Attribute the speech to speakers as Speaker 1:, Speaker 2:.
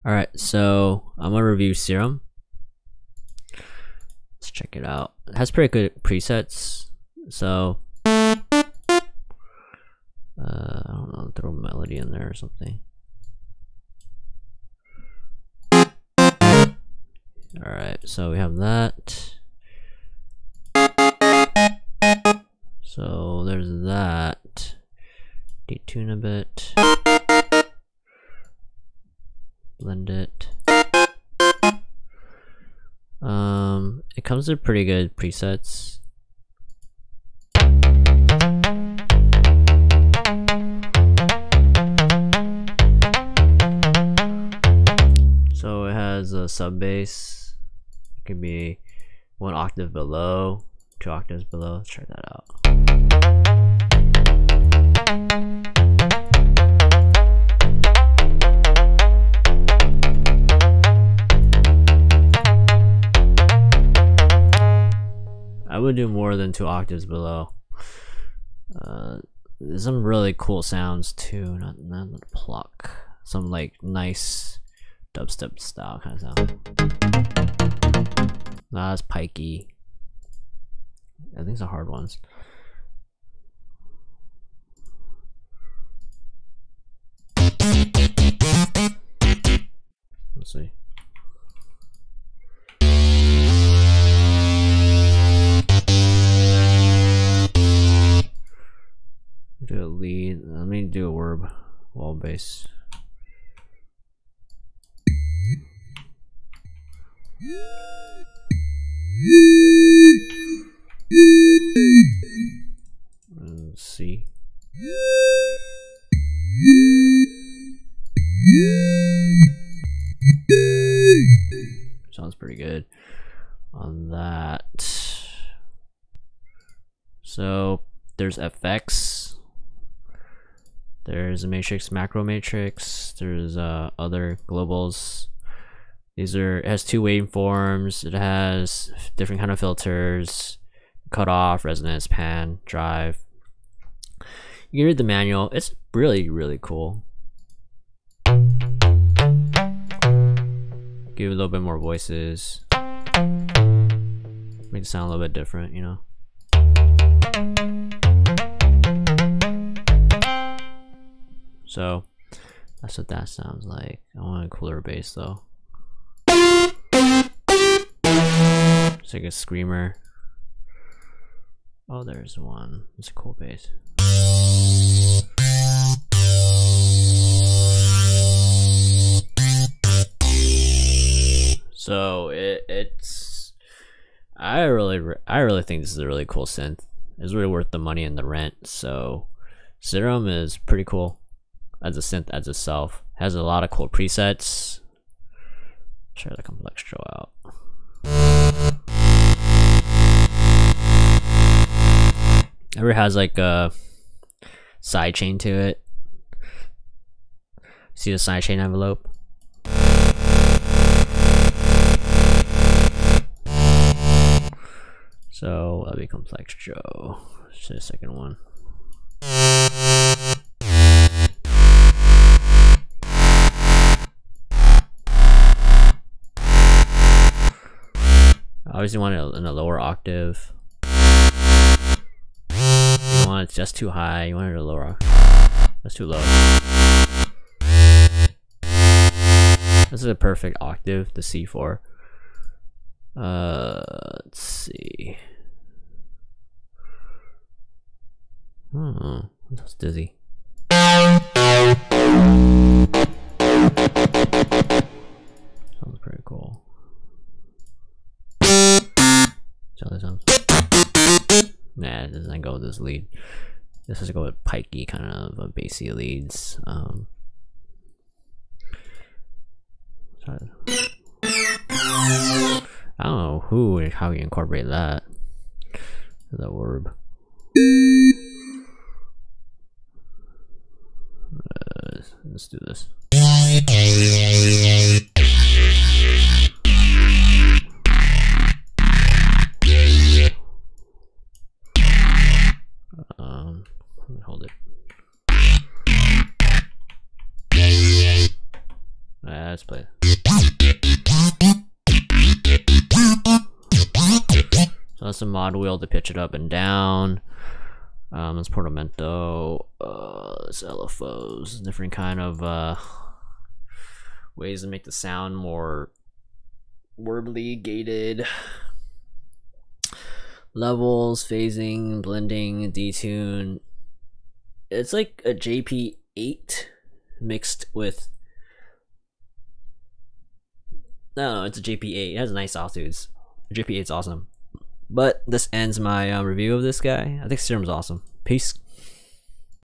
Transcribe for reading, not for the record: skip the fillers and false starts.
Speaker 1: Alright, so I'm gonna review Serum. Let's check it out. It has pretty good presets. So I don't know, throw a melody in there or something. Alright, so we have that. So there's that. Detune a bit. Blend it. It comes with pretty good presets. So it has a sub bass. It can be 1 octave below, 2 octaves below. Let's try that out. I would do more than 2 octaves below. There's some really cool sounds too. Not pluck. Some like nice dubstep style kind of sound. Not as pikey. I think it's the hard ones. Let's see. Do a lead. Let me do a verb wall bass. Let's see. Sounds pretty good on that. So there's effects. There's a matrix, macro matrix. There's other globals. It has 2 waveforms. It has different kind of filters, cutoff, resonance, pan, drive. You can read the manual. It's really, really cool. Give it a little bit more voices. Make it sound a little bit different, you know. So that's what that sounds like. I want a cooler bass though. It's like a screamer. Oh, there's one. It's a cool bass. So it's I really think this is a really cool synth. It's really worth the money and the rent. So Serum is pretty cool as a synth as itself. Has a lot of cool presets. Try the Complextro out. It has like a sidechain to it. See the sidechain envelope? So that'll be Complextro. Let's see the second one. Obviously, you want it in a lower octave. You want it just too high. You want it a lower octave. That's too low. This is a perfect octave to C4. Let's see. That's dizzy. Sounds pretty cool. See how that sounds? Nah, it doesn't go with this lead. This is go with pikey kind of bassy leads. I don't know how you incorporate that. The verb. Let's do this. Hold it. Let's play it. So that's a mod wheel to pitch it up and down. Let's portamento. Let's LFOs. Different kind of ways to make the sound more warbly gated. Levels, phasing, blending, detune. It's like a JP8 mixed with, no, it's a JP8. It has nice sawtooths. JP8's awesome. But this ends my review of this guy. I think Serum's awesome. Peace.